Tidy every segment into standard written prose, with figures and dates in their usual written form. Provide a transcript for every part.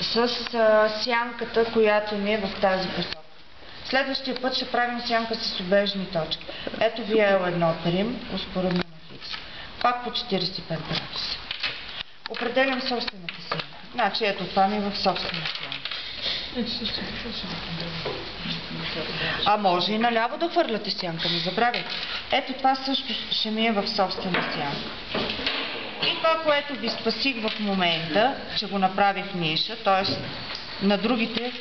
с сянката, която ми е в тази посока. Следващия път ще правим сянка с обежни точки. Ето ви е едно прим, успоредно на хикс. Пак по 45 градуса. Определям собствената сянка. Значи ето това ми е в собствена сянка. А може и наляво да хвърляте сянка, не забравяйте. Ето това също ще ми е в собствена сянка. И това, което ви спасих в момента, че го направих ниша, т.е. на другите,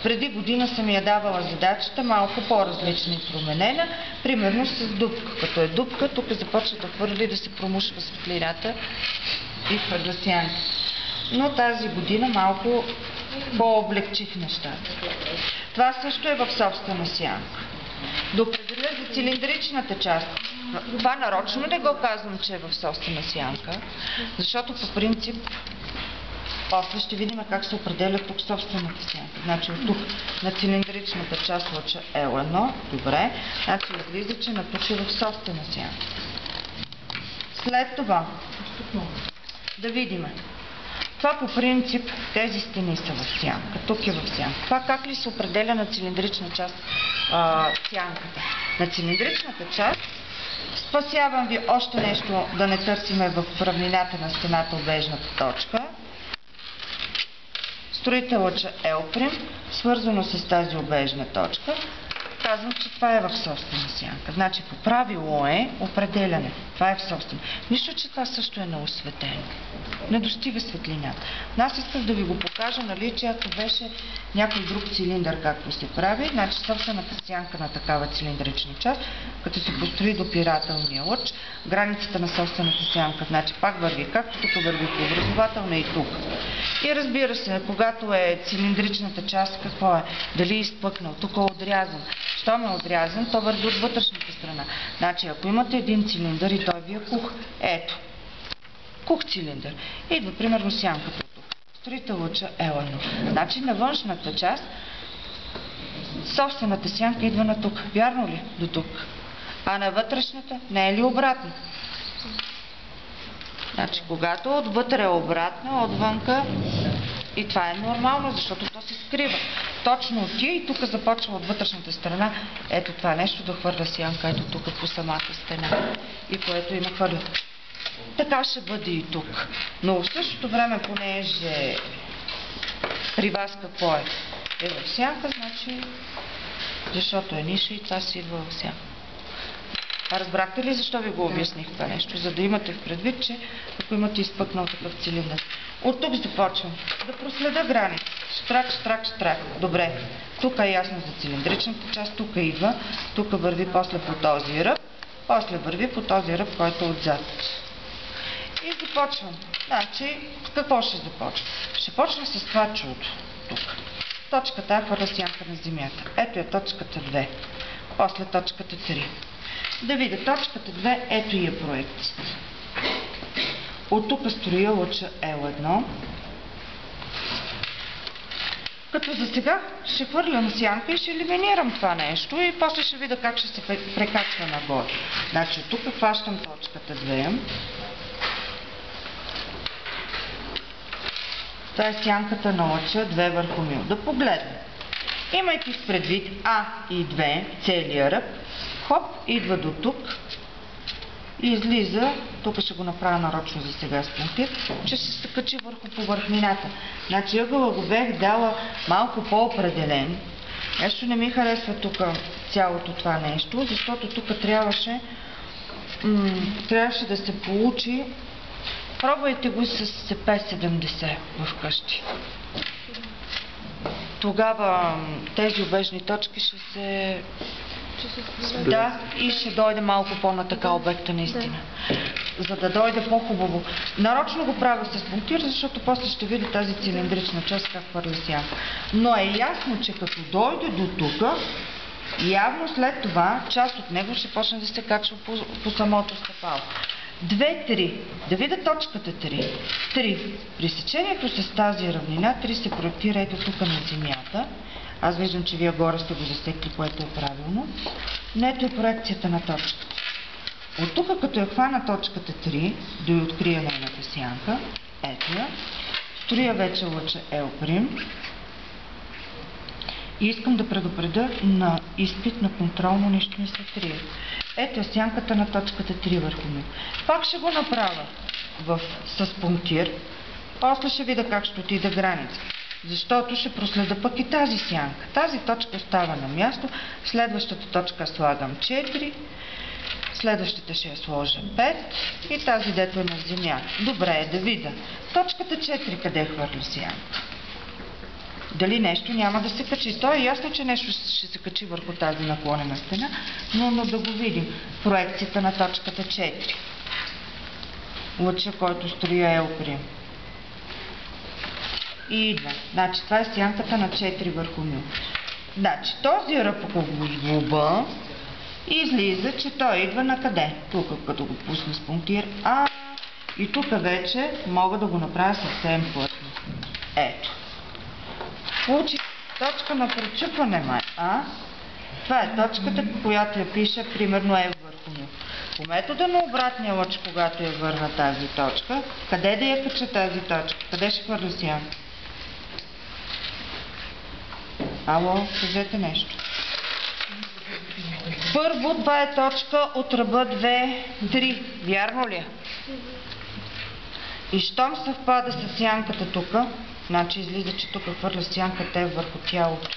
преди година съм я давала задачата, малко по-различна и променена, примерно с дупка. Като е дупка, тук започва да хвърли, да се промушва светлината и хвърля сянка. Но тази година малко по-облегчих нещата. Това също е в собствена сянка. Да определя за цилиндричната част. Това нарочно не го казвам, че е в собствена сянка, защото по принцип после ще видим как се определя тук собствената сянка. Значи от тук на цилиндричната част лъча L1, добре, значи излиза, че на тук е в собствена сянка. След това да видим. Това по принцип, тези стени са в сянка, тук е в сянка. Това как ли се определя на цилиндрична част сянката? На цилиндричната част спасявам ви още нещо да не търсиме в равнината на стената обежната точка. Строите лъча L', свързано с тази обежна точка. Казвам, че това е в собствена сянка. Значи по правило е определяне. Това е в собствена. Нищо, че това също е неосветено. Не достига светлината. Аз исках да ви го покажа, нали, че ако беше някой друг цилиндър, както се прави, значи собствената сянка на такава цилиндрична част, като се построи допирателния лъч, границата на собствената сянка, значи пак върви, както тук върви по образователна и тук. И разбира се, когато е цилиндричната част, какво е? Дали е изпъкнал? Тук е отрязан. Щом е отрязан, то върви от вътрешната страна. Значи, ако имате един цилиндър и той ви е кух, ето, кух цилиндър, идва примерно сянката от тук. Строите лъча L1. Значи на външната част собствената сянка идва на тук. Вярно ли? До тук. А на вътрешната не е ли обратно? Значи, когато отвътре е обратно, отвънка и това е нормално, защото то се скрива. Точно от тия и тук започва от вътрешната страна. Ето това нещо да хвърля сянка, ето тук по самата стена. И което и нахвърля. Така ще бъде и тук. Но в същото време, понеже при вас какво е? Е в сянка, значи, защото е ниша и това си идва в сянка. Разбрахте ли защо ви го обясних това нещо? За да имате в предвид, че ако имате изпъкнал такъв цилиндър. От тук започвам да проследя граница. Штрак, штрак, штрак. Добре. Тук е ясно за цилиндричната част. Тук идва. Тук върви после по този ръб. После върви по този ръб, който е отзад. И започвам. Значи, какво ще започна? Ще почна с това чудо. Тук. Точката А хвърля сянка на земята. Ето е точката 2. После точката 3. Да видя точката 2, ето и е проекцията. От тук строя лъча L1. Като за сега ще хвърлям сянка и ще елиминирам това нещо и после ще видя как ще се прекачва нагоре. Значи от тук хващам точката 2. Това е сянката на лъча 2 върху мил. Да погледнем. Имайки в предвид А и 2, целия ръб, хоп, идва до тук и излиза, тук ще го направя нарочно за сега с пунктир, че се качи върху повърхнината. Значи ъгъла го бях дала малко по-определен. Нещо не ми харесва тук цялото това нещо, защото тук трябваше да се получи. Пробвайте го с CP70 вкъщи. Тогава тези обежни точки ще се... Да, и ще дойде малко по-на така обекта наистина. За да дойде по-хубаво. Нарочно го правя с пунктир, защото после ще видя тази цилиндрична част как хвърля сянка. Но е ясно, че като дойде до тук, явно след това част от него ще почне да се качва по самото стъпало. 2, 3. Да видя точката 3. 3. При сечението с тази равнина 3 се проектира ето тук на земята. Аз виждам, че вие горе сте го засекли, което е правилно. Но ето е проекцията на точката. От тук, като я хвана точката 3, да я открия нейната сянка, ето я, Строя вече лъча L'. И искам да предупредя на изпит на контролно нищо не се трие. Ето е сянката на точката 3 върху ми. Пак ще го направя с пунктир. После ще видя как ще отида граница. Защото ще проследа пък и тази сянка. Тази точка остава на място. Следващата точка слагам 4. Следващата ще я сложа 5. И тази дето е на земя. Добре е да видя. Точката 4 къде хвърля сянка? Дали нещо няма да се качи. То е ясно, че нещо ще се качи върху тази наклонена стена, но да го видим. Проекцията на точката 4. Лъча, който строя L'. И идва. Значи това е сянката на 4 върху ми. Значи този ръб, ако го сглоба, излиза, че той идва на къде? Тук, като го пусна с пунктир А. И тук вече мога да го направя съвсем плътно. Ето. Получи точка на пречупване май А. Това е точката, по която я пиша, примерно F върху ми. По метода на обратния лъч, когато я върна тази точка, къде да я кача тази точка? Къде ще хвърля сянка? Ало, кажете нещо. Първо, това е точка от ръба 2, 3. Вярно ли е? И щом съвпада с сянката тук, значи излиза, че тук хвърля сянката върху тялото.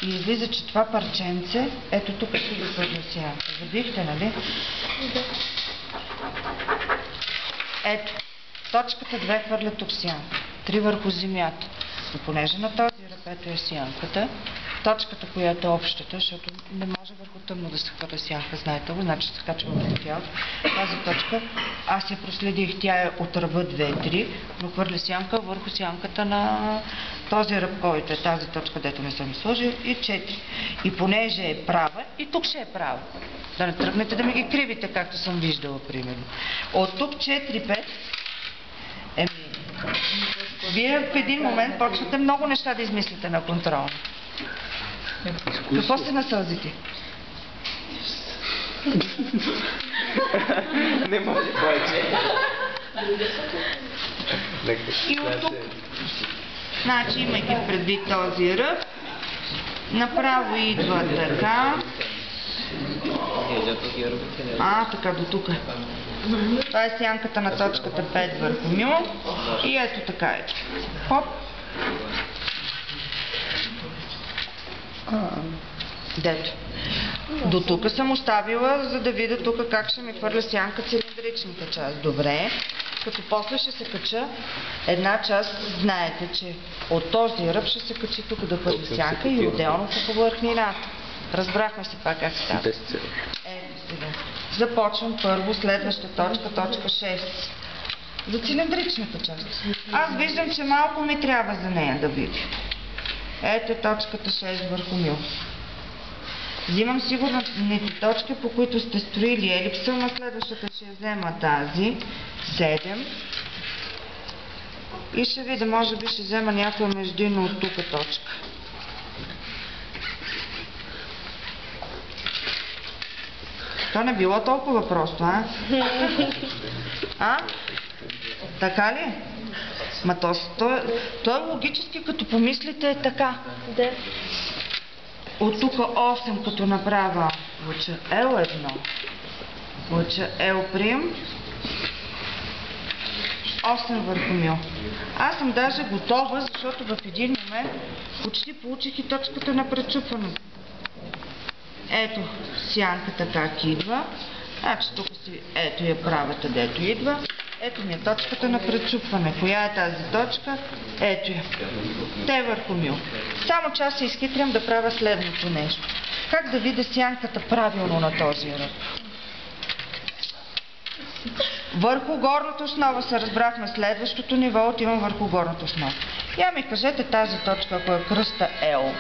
И излиза, че това парченце, ето тук ще го хвърля сянка. Забихте, нали? Да. Ето, точката 2 хвърля тук сянка. 3 върху земята. И понеже на този ръб ето е сянката, точката, която е общата, защото не може върху тъмно да се хвърля сянка, знаете го, значи се качва върху тялото. Тази точка, аз я проследих, тя е от ръба 2-3, но хвърля сянка върху сянката на този ръб, който е тази точка, дето не съм сложил, и 4. И понеже е права, и тук ще е права. Да не тръгнете да ми ги кривите, както съм виждала, примерно. От тук 4-5, вие в един момент почвате много неща да измислите на контрол. Какво се насълзите? Не може повече. И от тук, значи имайки предвид този ръб, направо идва така. Така до тук. Това е сянката на точката 5 върху мю. И ето така е. Хоп. Дето. До тук съм оставила, за да видя тук как ще ми хвърля сянка цилиндричната част. Добре. Като после ще се кача една част, знаете, че от този ръб ще се качи тук да хвърля сянка и отделно по повърхнината. Разбрахме се пак как става. Ето сега. Започвам първо следваща точка, точка 6. За цилиндричната част. Аз виждам, че малко ми трябва за нея да видя. Ето точката 6 върху мю. Взимам сигурните точки, по които сте строили елипса, на следващата ще взема тази 7. И ще видя, може би ще взема някоя междинно от тук точка. То не било толкова просто, а? Така ли? Ма то е логически, като помислите, е така. Да. От тук 8, като направя лъча L1, лъча L', 8 върху мю. Аз съм даже готова, защото в един момент почти получих и точката на пречупването. Ето сянката как идва. Значи тук си, ето я правата, дето идва. Ето ми е точката на пречупване. Коя е тази точка? Ето я. Те върху мю. Само че аз се изхитрям да правя следното нещо. Как да видя сянката правилно на този ръб? Върху горната основа се разбрахме, следващото ниво отивам върху горната основа. Я ми кажете тази точка, ако е кръста L.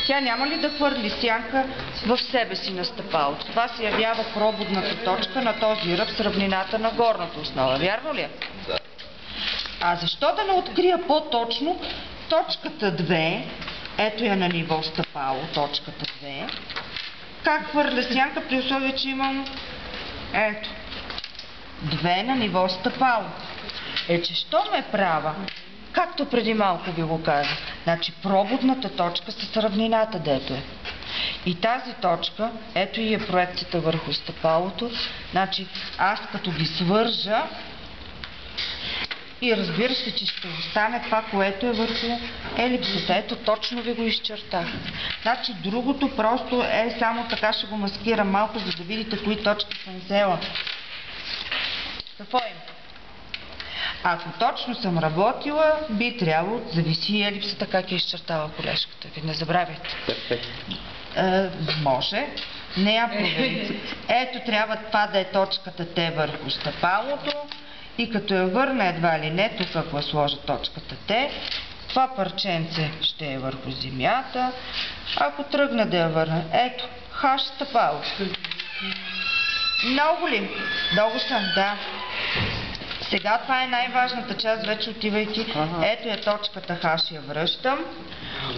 Тя няма ли да хвърли сянка в себе си на стъпалото? Това се явява пробудната точка на този ръб с равнината на горната основа. Вярно ли е? Да. А защо да не открия по-точно точката 2, ето я на ниво стъпало, точката 2, как хвърля сянка при условие, че имам ето 2 на ниво стъпало. че щом е права, както преди малко ви го казах, значи прободната точка с равнината, дето е. И тази точка, ето и е проекцията върху стъпалото, значи аз като ги свържа, и разбира се, че ще остане това, което е върху елипсата. Ето, точно ви го изчертах. Значи, другото просто е само така, ще го маскирам малко, за да видите кои точки съм взела. Какво е? Ако точно съм работила, би трябвало, зависи елипсата как е изчертава колежката. Ви не забравяйте. Може. Не я проверите. Ето, трябва това да е точката Т върху стъпалото. И като я върна едва ли не, тук ако я сложа точката Т, това парченце ще е върху земята. Ако тръгна да я върна, ето, хаш стъпало. Много ли? Много съм, да. Сега това е най-важната част, вече отивайки. Ето е точката хаш, я връщам.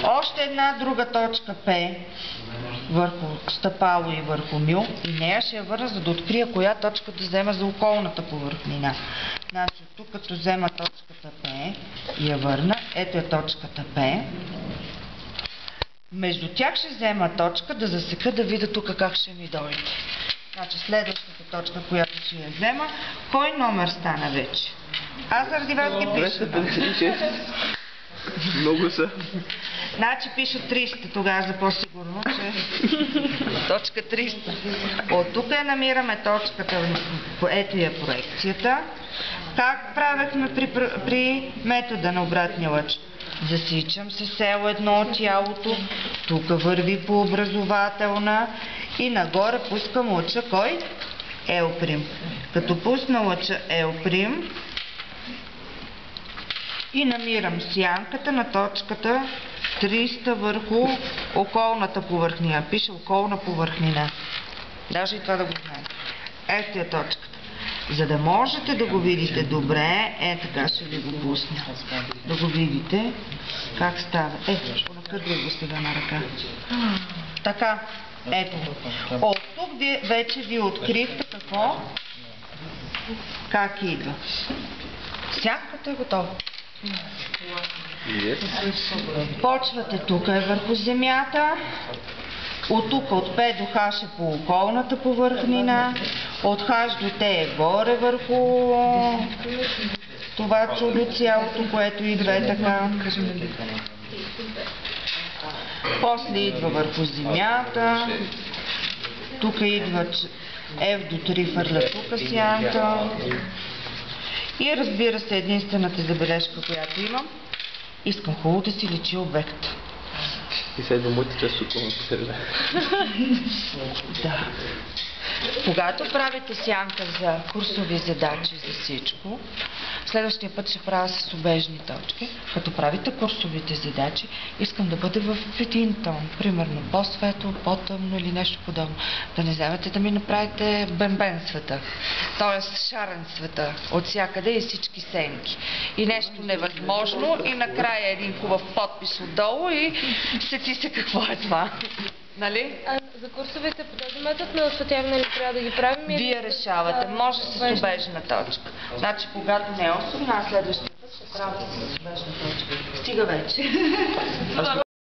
Още една друга точка П върху стъпало и върху мю. И нея ще я върна, за да открия коя точка да взема за околната повърхнина. Значи, тук като взема точката П и я върна, ето е точката П. Между тях ще взема точка да засека, да видя тук как ще ми дойде. Значи следващата точка, която ще я взема, кой номер стана вече? Аз заради вас ги пиша. 256. Много са. Значи пиша 300 тогава за по-сигурно, че точка 300. От тук я намираме точката, ето я проекцията. Как правехме при метода на обратния лъч? Засичам се с L1 от тялото, тук върви по образователна и нагоре пускам лъча кой? L'. Като пусна лъча L' и намирам сянката на точката 300 върху околната повърхнина. Пише околна повърхнина. Даже и това да го знаете. Ето е точката. За да можете да го видите добре, така ще ви го пусна. Да го видите как става. Понакървай го сега на ръка. Така, ето. От тук вече ви открихте какво? Как идва. Сянката е готова. Почвате тук е върху земята. От тук от П до Х е по околната повърхнина. От Х до Т е горе върху това чудо цялото, което идва е така. После идва върху земята. Тук идва F до 3 фърля тук сянка. И разбира се, единствената забележка, която имам, искам хубаво да си личи обект. И следва моята част от околната среда. Да. Когато правите сянка за курсови задачи за всичко, следващия път ще правя с обежни точки. Като правите курсовите задачи, искам да бъде в един тон. Примерно по-светло, по-тъмно или нещо подобно. Да не вземете да ми направите бенбен света. Т.е. шарен света от всякъде и всички сенки. И нещо невъзможно и накрая един хубав подпис отдолу и сети се какво е това. Нали? А за курсовете по този метод на осветяване ли трябва да ги правим? Вие решавате. Може с обежна точка. Значи, когато не е особена, следващия път ще трябва да си с обежна точка. Стига вече.